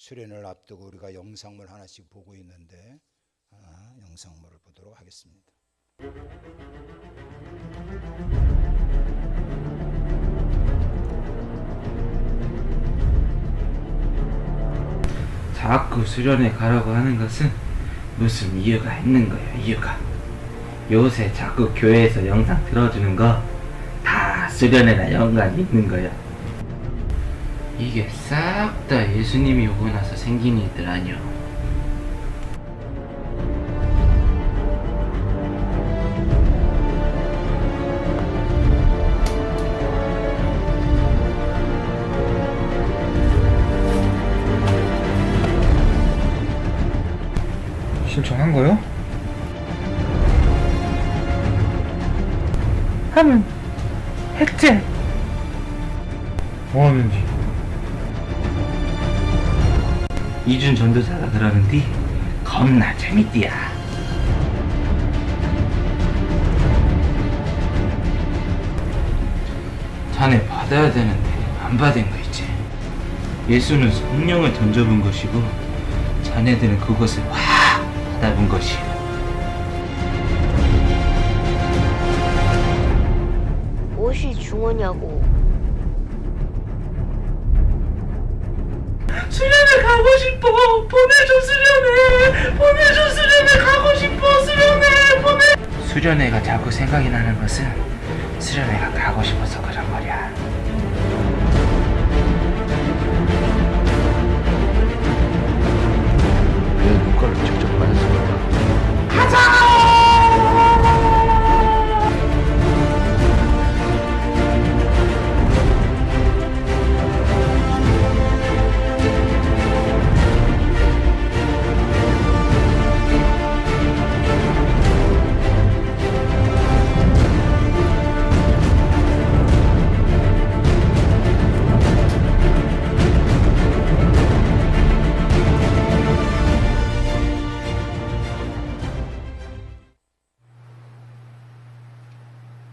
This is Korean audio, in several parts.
수련을 앞두고 우리가 영상물 하나씩 보고 있는데 영상물을 보도록 하겠습니다. 자꾸 수련회 가라고 하는 것은 무슨 이유가 있는 거야. 이유가 요새 자꾸 교회에서 영상 들어주는 거 다 수련회나 연관이 있는 거야. 이게 싹 다 예수님이 오고 나서 생긴 일들 아니야. 신청한 거요? 하면 했지. 뭐 하는지. 이준 전도사가 그러는디 겁나 재밌디야. 자네 받아야 되는데 안 받은 거 있지. 예수는 성령을 던져본 것이고 자네들은 그것을 확 받아본 것이야. 무엇이 중요냐고. 수련회 가고 싶어. 보내줘 수련회. 보내줘 수련회 가고 싶어. 수련회 보내. 수련회가 자꾸 생각이 나는 것은 수련회가 가고 싶어서 그런 거야. 내 눈가를 직접 맞았습니다. 가자.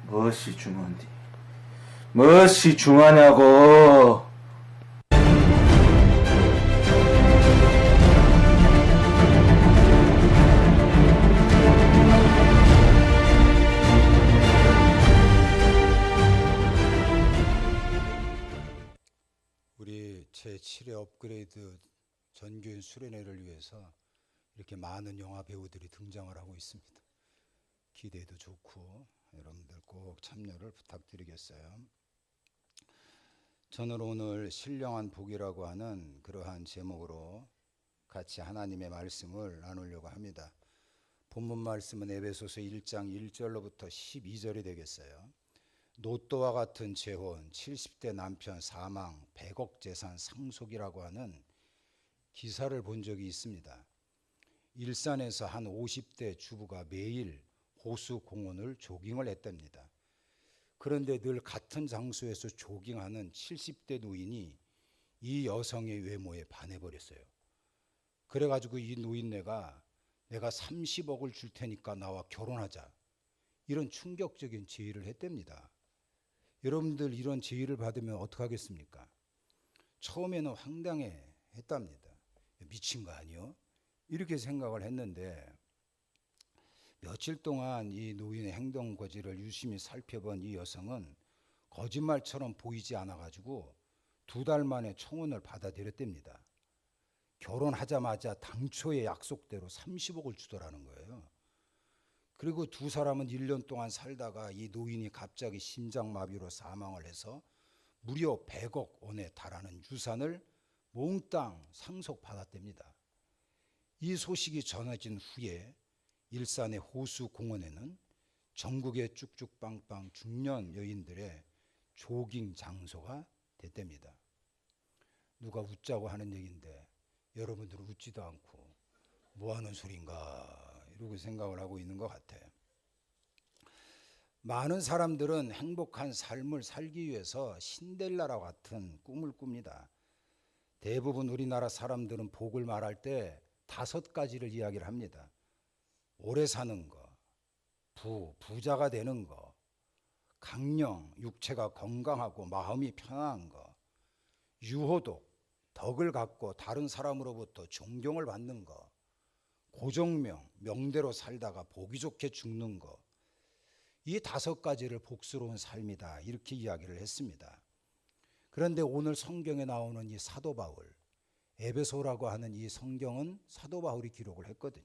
무엇이 중요한디? 무엇이 중요하냐고. 우리 제7회 업그레이드 전교인 수련회를 위해서 이렇게 많은 영화 배우들이 등장을 하고 있습니다. 기대도 좋고 여러분들 꼭 참여를 부탁드리겠어요. 저는 오늘 신령한 복이라고 하는 그러한 제목으로 같이 하나님의 말씀을 나누려고 합니다. 본문 말씀은 에베소서 1장 1절로부터 12절이 되겠어요. 노또와 같은 재혼, 70대 남편 사망, 100억 재산 상속이라고 하는 기사를 본 적이 있습니다. 일산에서 한 50대 주부가 매일 호수 공원을 조깅을 했답니다. 그런데 늘 같은 장소에서 조깅하는 70대 노인이 이 여성의 외모에 반해버렸어요. 그래가지고 이 노인네가 내가 30억을 줄 테니까 나와 결혼하자, 이런 충격적인 제의를 했답니다. 여러분들 이런 제의를 받으면 어떡하겠습니까? 처음에는 황당해 했답니다. 미친 거 아니요? 이렇게 생각을 했는데 며칠 동안 이 노인의 행동 거지를 유심히 살펴본 이 여성은 거짓말처럼 보이지 않아가지고 2달 만에 청혼을 받아들였답니다. 결혼하자마자 당초의 약속대로 30억을 주더라는 거예요. 그리고 두 사람은 1년 동안 살다가 이 노인이 갑자기 심장마비로 사망을 해서 무려 100억 원에 달하는 유산을 몽땅 상속받았답니다. 이 소식이 전해진 후에 일산의 호수 공원에는 전국의 쭉쭉빵빵 중년 여인들의 조깅 장소가 됐답니다. 누가 웃자고 하는 얘기인데 여러분들은 웃지도 않고 뭐 하는 소린가 이러고 생각을 하고 있는 것 같아요. 많은 사람들은 행복한 삶을 살기 위해서 신데렐라와 같은 꿈을 꿉니다. 대부분 우리나라 사람들은 복을 말할 때 5가지를 이야기를 합니다. 오래 사는 거, 부자가 되는 거, 강령, 육체가 건강하고 마음이 편안한 거, 유호독, 덕을 갖고 다른 사람으로부터 존경을 받는 거, 고정명, 명대로 살다가 보기 좋게 죽는 거, 이 5가지를 복스러운 삶이다, 이렇게 이야기를 했습니다. 그런데 오늘 성경에 나오는 이 사도 바울, 에베소라고 하는 이 성경은 사도 바울이 기록을 했거든요.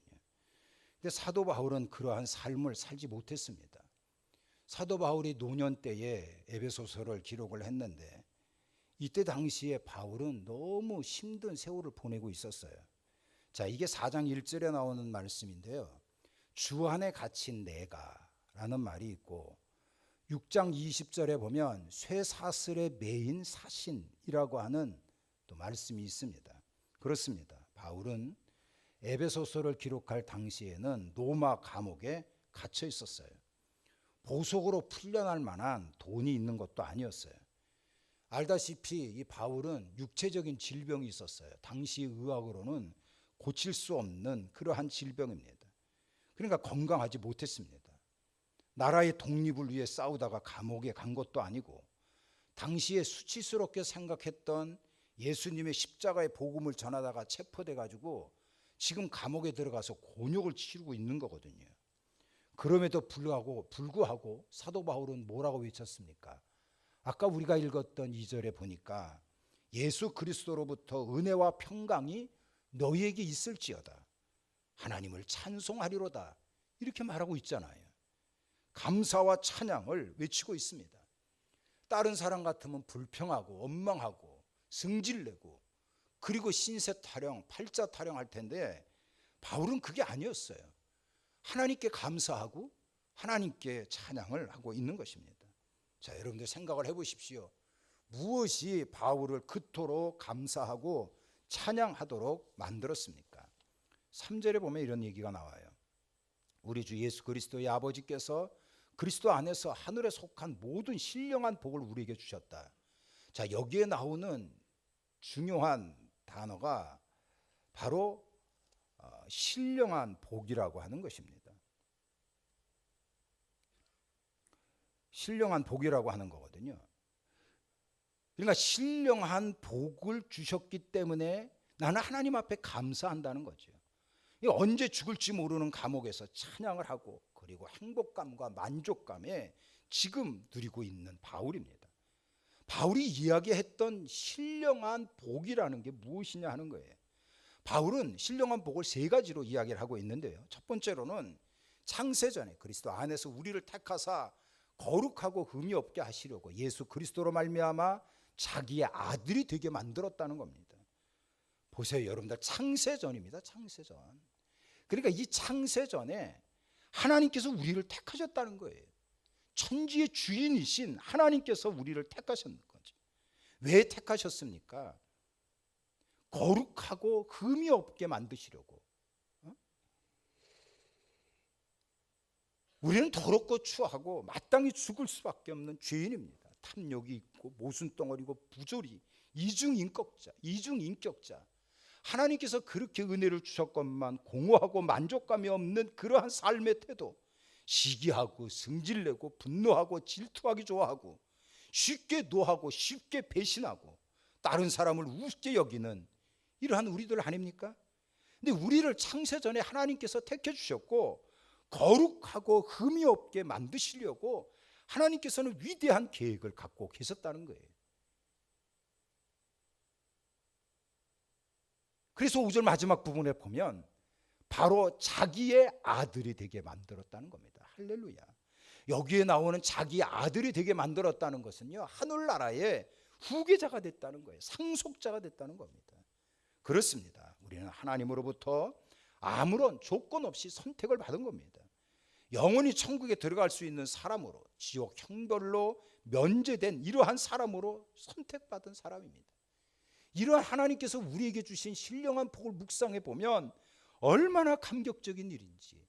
근데 사도 바울은 그러한 삶을 살지 못했습니다. 사도 바울이 노년 때에 에베소서를 기록을 했는데 이때 당시에 바울은 너무 힘든 세월을 보내고 있었어요. 자, 이게 4장 1절에 나오는 말씀인데요. 주 안에 갇힌 내가 라는 말이 있고 6장 20절에 보면 쇠사슬에 매인 사신이라고 하는 또 말씀이 있습니다. 그렇습니다. 바울은 에베소서를 기록할 당시에는 로마 감옥에 갇혀 있었어요. 보석으로 풀려날 만한 돈이 있는 것도 아니었어요. 알다시피 이 바울은 육체적인 질병이 있었어요. 당시 의학으로는 고칠 수 없는 그러한 질병입니다. 그러니까 건강하지 못했습니다. 나라의 독립을 위해 싸우다가 감옥에 간 것도 아니고 당시에 수치스럽게 생각했던 예수님의 십자가의 복음을 전하다가 체포돼 가지고 지금 감옥에 들어가서 곤욕을 치르고 있는 거거든요. 그럼에도 불구하고 사도 바울은 뭐라고 외쳤습니까? 아까 우리가 읽었던 2절에 보니까 예수 그리스도로부터 은혜와 평강이 너희에게 있을지어다. 하나님을 찬송하리로다. 이렇게 말하고 있잖아요. 감사와 찬양을 외치고 있습니다. 다른 사람 같으면 불평하고 원망하고 승질내고 그리고 신세 타령, 팔자 타령할 텐데 바울은 그게 아니었어요. 하나님께 감사하고 하나님께 찬양을 하고 있는 것입니다. 자, 여러분들 생각을 해보십시오. 무엇이 바울을 그토록 감사하고 찬양하도록 만들었습니까? 3절에 보면 이런 얘기가 나와요. 우리 주 예수 그리스도의 아버지께서 그리스도 안에서 하늘에 속한 모든 신령한 복을 우리에게 주셨다. 자, 여기에 나오는 중요한 단어가 바로 신령한 복이라고 하는 것입니다. 신령한 복이라고 하는 거거든요. 그러니까 신령한 복을 주셨기 때문에 나는 하나님 앞에 감사한다는 거죠. 언제 죽을지 모르는 감옥에서 찬양을 하고 그리고 행복감과 만족감에 지금 누리고 있는 바울입니다. 바울이 이야기했던 신령한 복이라는 게 무엇이냐 하는 거예요. 바울은 신령한 복을 3가지로 이야기를 하고 있는데요. 첫 번째로는 창세전에 그리스도 안에서 우리를 택하사 거룩하고 흠이 없게 하시려고 예수 그리스도로 말미암아 자기의 아들이 되게 만들었다는 겁니다. 보세요, 여러분들, 창세전입니다. 창세전. 그러니까 이 창세전에 하나님께서 우리를 택하셨다는 거예요. 천지의 주인이신 하나님께서 우리를 택하셨는 거죠. 왜 택하셨습니까? 거룩하고 흠이 없게 만드시려고. 우리는 더럽고 추하고 마땅히 죽을 수밖에 없는 죄인입니다. 탐욕이 있고 모순덩어리고 부조리, 이중인격자. 하나님께서 그렇게 은혜를 주셨건만 공허하고 만족감이 없는 그러한 삶의 태도, 시기하고 승질내고 분노하고 질투하기 좋아하고 쉽게 노하고 쉽게 배신하고 다른 사람을 우습게 여기는 이러한 우리들 아닙니까? 근데 우리를 창세전에 하나님께서 택해 주셨고 거룩하고 흠이 없게 만드시려고 하나님께서는 위대한 계획을 갖고 계셨다는 거예요. 그래서 5절 마지막 부분에 보면 바로 자기의 아들이 되게 만들었다는 겁니다. 할렐루야. 여기에 나오는 자기의 아들이 되게 만들었다는 것은요, 하늘나라의 후계자가 됐다는 거예요. 상속자가 됐다는 겁니다. 그렇습니다. 우리는 하나님으로부터 아무런 조건 없이 선택을 받은 겁니다. 영원히 천국에 들어갈 수 있는 사람으로, 지옥 형벌로 면제된 이러한 사람으로 선택받은 사람입니다. 이러한 하나님께서 우리에게 주신 신령한 복을 묵상해 보면 얼마나 감격적인 일인지,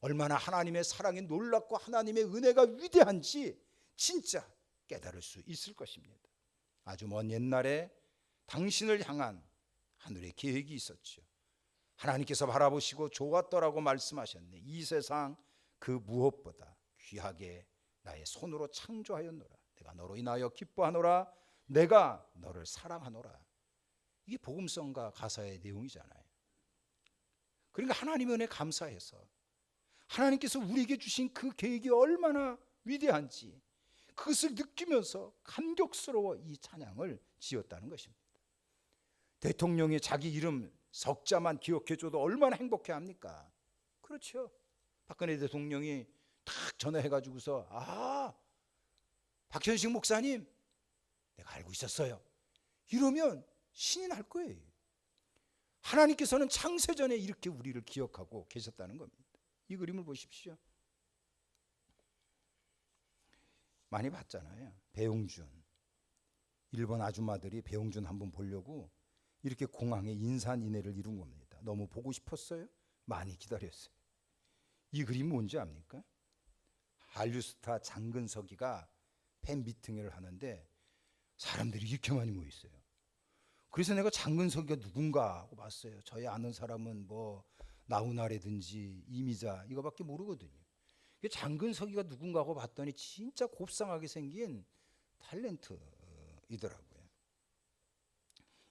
얼마나 하나님의 사랑이 놀랍고 하나님의 은혜가 위대한지 진짜 깨달을 수 있을 것입니다. 아주 먼 옛날에 당신을 향한 하늘의 계획이 있었죠. 하나님께서 바라보시고 좋았더라고 말씀하셨네. 이 세상 그 무엇보다 귀하게 나의 손으로 창조하였노라. 내가 너로 인하여 기뻐하노라. 내가 너를 사랑하노라. 이게 복음성가 가사의 내용이잖아요. 그러니까 하나님의 은혜 감사해서 하나님께서 우리에게 주신 그 계획이 얼마나 위대한지 그것을 느끼면서 감격스러워 이 찬양을 지었다는 것입니다. 대통령이 자기 이름 석자만 기억해줘도 얼마나 행복해합니까? 그렇죠. 박근혜 대통령이 탁 전화해가지고서 박현식 목사님 내가 알고 있었어요 이러면 신이 날 거예요. 하나님께서는 창세전에 이렇게 우리를 기억하고 계셨다는 겁니다. 이 그림을 보십시오. 많이 봤잖아요. 배용준, 일본 아줌마들이 배용준 한번 보려고 이렇게 공항에 인산인해를 이룬 겁니다. 너무 보고 싶었어요. 많이 기다렸어요. 이 그림 뭔지 압니까? 한류스타 장근석이가 팬 미팅을 하는데 사람들이 이렇게 많이 모여 있어요. 그래서 내가 장근석이가 누군가 하고 봤어요. 저희 아는 사람은 뭐 나훈아라든지 이미자 이거밖에 모르거든요. 장근석이가 누군가 하고 봤더니 진짜 곱상하게 생긴 탤런트이더라고요.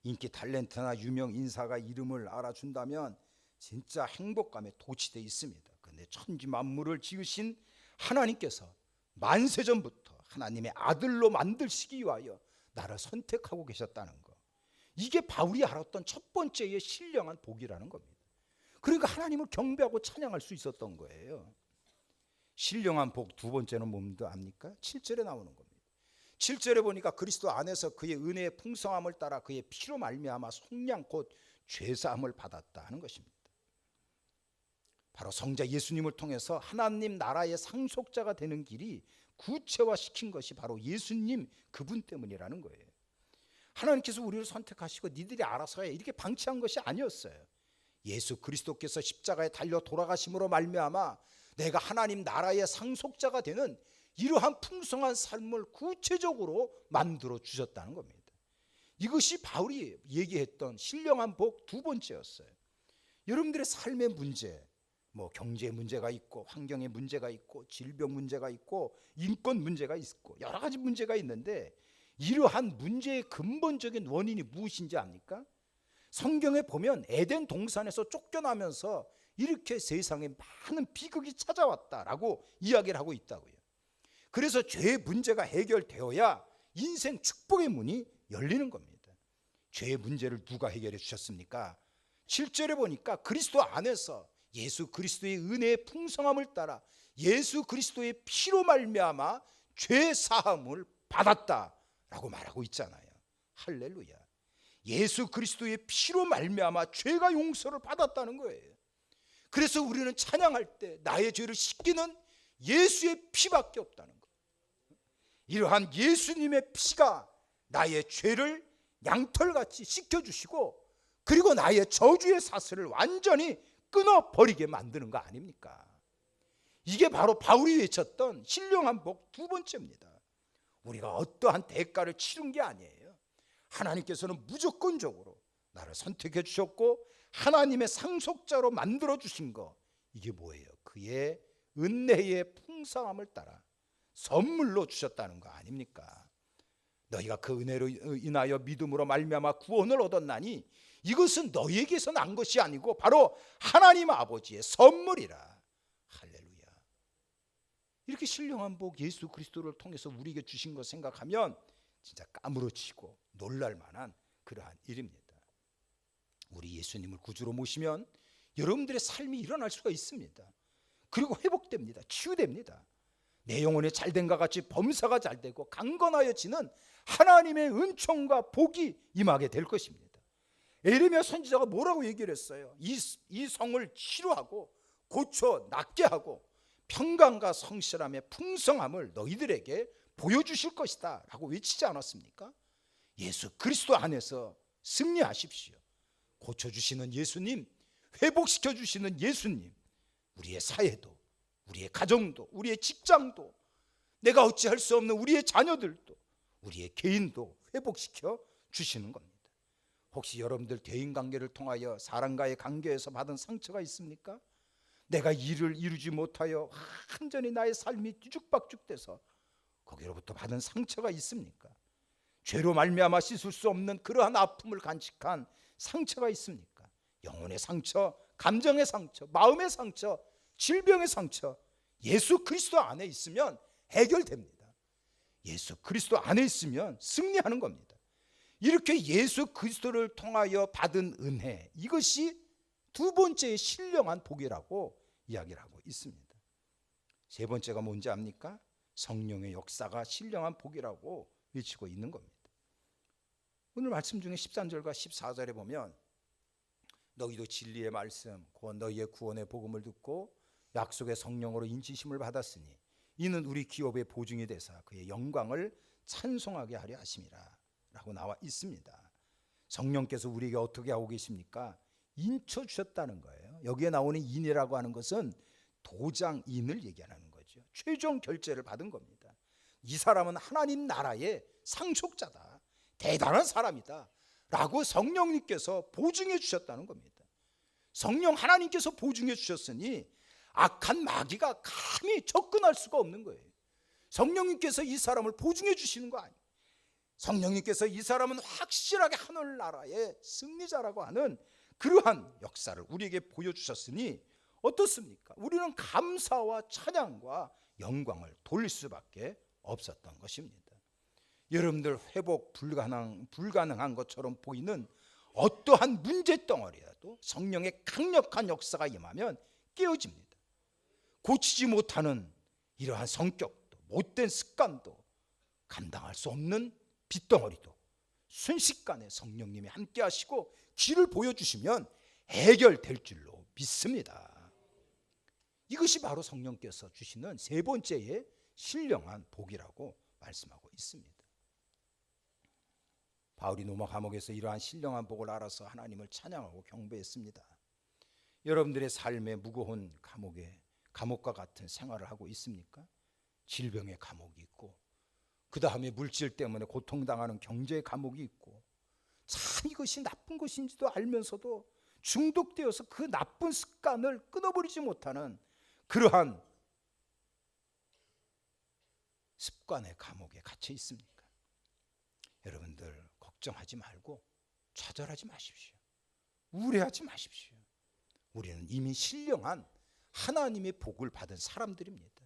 인기 탤런트나 유명 인사가 이름을 알아준다면 진짜 행복감에 도취되어 있습니다. 그런데 천지 만물을 지으신 하나님께서 만세전부터 하나님의 아들로 만들시기 위하여 나를 선택하고 계셨다는 거, 이게 바울이 알았던 첫 번째의 신령한 복이라는 겁니다. 그러니까 하나님을 경배하고 찬양할 수 있었던 거예요. 신령한 복 두 번째는 뭔지 압니까? 7절에 나오는 겁니다. 7절에 보니까 그리스도 안에서 그의 은혜의 풍성함을 따라 그의 피로 말미암아 속량 곧 죄사함을 받았다 하는 것입니다. 바로 성자 예수님을 통해서 하나님 나라의 상속자가 되는 길이 구체화시킨 것이 바로 예수님 그분 때문이라는 거예요. 하나님께서 우리를 선택하시고 니들이 알아서 해 이렇게 방치한 것이 아니었어요. 예수 그리스도께서 십자가에 달려 돌아가심으로 말미암아 내가 하나님 나라의 상속자가 되는 이러한 풍성한 삶을 구체적으로 만들어 주셨다는 겁니다. 이것이 바울이 얘기했던 신령한 복 두 번째였어요. 여러분들의 삶의 문제, 뭐 경제 문제가 있고 환경의 문제가 있고 질병 문제가 있고 인권 문제가 있고 여러 가지 문제가 있는데 이러한 문제의 근본적인 원인이 무엇인지 압니까? 성경에 보면 에덴 동산에서 쫓겨나면서 이렇게 세상에 많은 비극이 찾아왔다라고 이야기를 하고 있다고요. 그래서 죄의 문제가 해결되어야 인생 축복의 문이 열리는 겁니다. 죄의 문제를 누가 해결해 주셨습니까? 7절에 보니까 그리스도 안에서 예수 그리스도의 은혜의 풍성함을 따라 예수 그리스도의 피로 말미암아 죄 사함을 받았다라고 말하고 있잖아요. 할렐루야. 예수 그리스도의 피로 말미암아 죄가 용서를 받았다는 거예요. 그래서 우리는 찬양할 때 나의 죄를 씻기는 예수의 피밖에 없다는 거예요. 이러한 예수님의 피가 나의 죄를 양털같이 씻겨주시고 그리고 나의 저주의 사슬을 완전히 끊어버리게 만드는 거 아닙니까? 이게 바로 바울이 외쳤던 신령한 복 두 번째입니다. 우리가 어떠한 대가를 치른 게 아니에요. 하나님께서는 무조건적으로 나를 선택해 주셨고 하나님의 상속자로 만들어 주신 거, 이게 뭐예요? 그의 은혜의 풍성함을 따라 선물로 주셨다는 거 아닙니까? 너희가 그 은혜로 인하여 믿음으로 말미암아 구원을 얻었나니 이것은 너희에게서 난 것이 아니고 바로 하나님 아버지의 선물이라. 할렐루야. 이렇게 신령한 복 예수 그리스도를 통해서 우리에게 주신 것 생각하면 진짜 까무러치고 놀랄 만한 그러한 일입니다. 우리 예수님을 구주로 모시면 여러분들의 삶이 일어날 수가 있습니다. 그리고 회복됩니다. 치유됩니다. 내 영혼이 잘된 것 같이 범사가 잘되고 강건하여지는 하나님의 은총과 복이 임하게 될 것입니다. 에레미야 선지자가 뭐라고 얘기를 했어요? 이 성을 치료하고 고쳐 낫게 하고 평강과 성실함의 풍성함을 너희들에게 보여주실 것이다 라고 외치지 않았습니까? 예수 그리스도 안에서 승리하십시오. 고쳐주시는 예수님, 회복시켜주시는 예수님, 우리의 사회도, 우리의 가정도, 우리의 직장도, 내가 어찌할 수 없는 우리의 자녀들도, 우리의 개인도 회복시켜 주시는 겁니다. 혹시 여러분들 대인관계를 통하여 사람과의 관계에서 받은 상처가 있습니까? 내가 일을 이루지 못하여 완전히 나의 삶이 뒤죽박죽돼서 거기로부터 받은 상처가 있습니까? 죄로 말미암아 씻을 수 없는 그러한 아픔을 간직한 상처가 있습니까? 영혼의 상처, 감정의 상처, 마음의 상처, 질병의 상처, 예수 그리스도 안에 있으면 해결됩니다. 예수 그리스도 안에 있으면 승리하는 겁니다. 이렇게 예수 그리스도를 통하여 받은 은혜, 이것이 두 번째의 신령한 복이라고 이야기를 하고 있습니다. 세 번째가 뭔지 압니까? 성령의 역사가 신령한 복이라고 외치고 있는 겁니다. 오늘 말씀 중에 13절과 14절에 보면 너희도 진리의 말씀 곧 너희의 구원의 복음을 듣고 약속의 성령으로 인치심을 받았으니 이는 우리 기업의 보증이 되사 그의 영광을 찬송하게 하려 하심이라 라고 나와 있습니다. 성령께서 우리에게 어떻게 하고 계십니까? 인쳐 주셨다는 거예요. 여기에 나오는 인이라고 하는 것은 도장인을 얘기하는 거죠. 최종 결제를 받은 겁니다. 이 사람은 하나님 나라의 상속자다, 대단한 사람이다 라고 성령님께서 보증해 주셨다는 겁니다. 성령 하나님께서 보증해 주셨으니 악한 마귀가 감히 접근할 수가 없는 거예요. 성령님께서 이 사람을 보증해 주시는 거 아니에요. 성령님께서 이 사람은 확실하게 하늘나라의 승리자라고 하는 그러한 역사를 우리에게 보여주셨으니 어떻습니까? 우리는 감사와 찬양과 영광을 돌릴 수밖에 없었던 것입니다. 여러분들 회복 불가능한 것처럼 보이는 어떠한 문제덩어리라도 성령의 강력한 역사가 임하면 깨어집니다. 고치지 못하는 이러한 성격도 못된 습관도 감당할 수 없는 빚덩어리도 순식간에 성령님이 함께 하시고 길을 보여주시면 해결될 줄로 믿습니다. 이것이 바로 성령께서 주시는 세 번째의 신령한 복이라고 말씀하고 있습니다. 바울이 로마 감옥에서 이러한 신령한 복을 알아서 하나님을 찬양하고 경배했습니다. 여러분들의 삶의 무거운 감옥과 같은 생활을 하고 있습니까? 질병의 감옥이 있고 그 다음에 물질 때문에 고통당하는 경제의 감옥이 있고 참 이것이 나쁜 것인지도 알면서도 중독되어서 그 나쁜 습관을 끊어버리지 못하는 그러한 습관의 감옥에 갇혀 있습니까? 여러분들 걱정하지 말고 좌절하지 마십시오. 우울해하지 마십시오. 우리는 이미 신령한 하나님의 복을 받은 사람들입니다.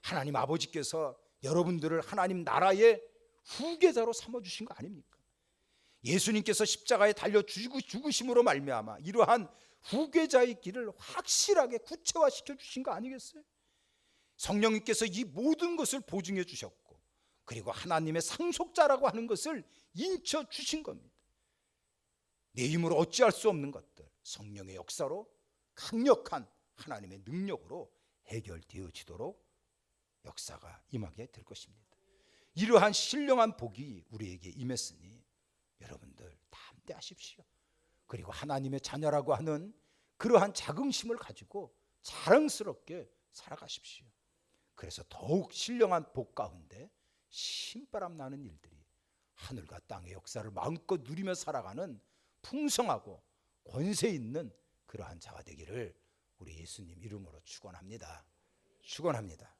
하나님 아버지께서 여러분들을 하나님 나라의 후계자로 삼아주신 거 아닙니까? 예수님께서 십자가에 달려 죽으심으로 말미암아 이러한 후계자의 길을 확실하게 구체화시켜 주신 거 아니겠어요? 성령님께서 이 모든 것을 보증해 주셨고 그리고 하나님의 상속자라고 하는 것을 인쳐 주신 겁니다. 내 힘으로 어찌할 수 없는 것들 성령의 역사로 강력한 하나님의 능력으로 해결되어지도록 역사가 임하게 될 것입니다. 이러한 신령한 복이 우리에게 임했으니 여러분들 다 함께 하십시오. 그리고 하나님의 자녀라고 하는 그러한 자긍심을 가지고 자랑스럽게 살아가십시오. 그래서 더욱 신령한 복 가운데 신바람 나는 일들이 하늘과 땅의 역사를 마음껏 누리며 살아가는 풍성하고 권세 있는 그러한 자가 되기를 우리 예수님 이름으로 축원합니다. 축원합니다.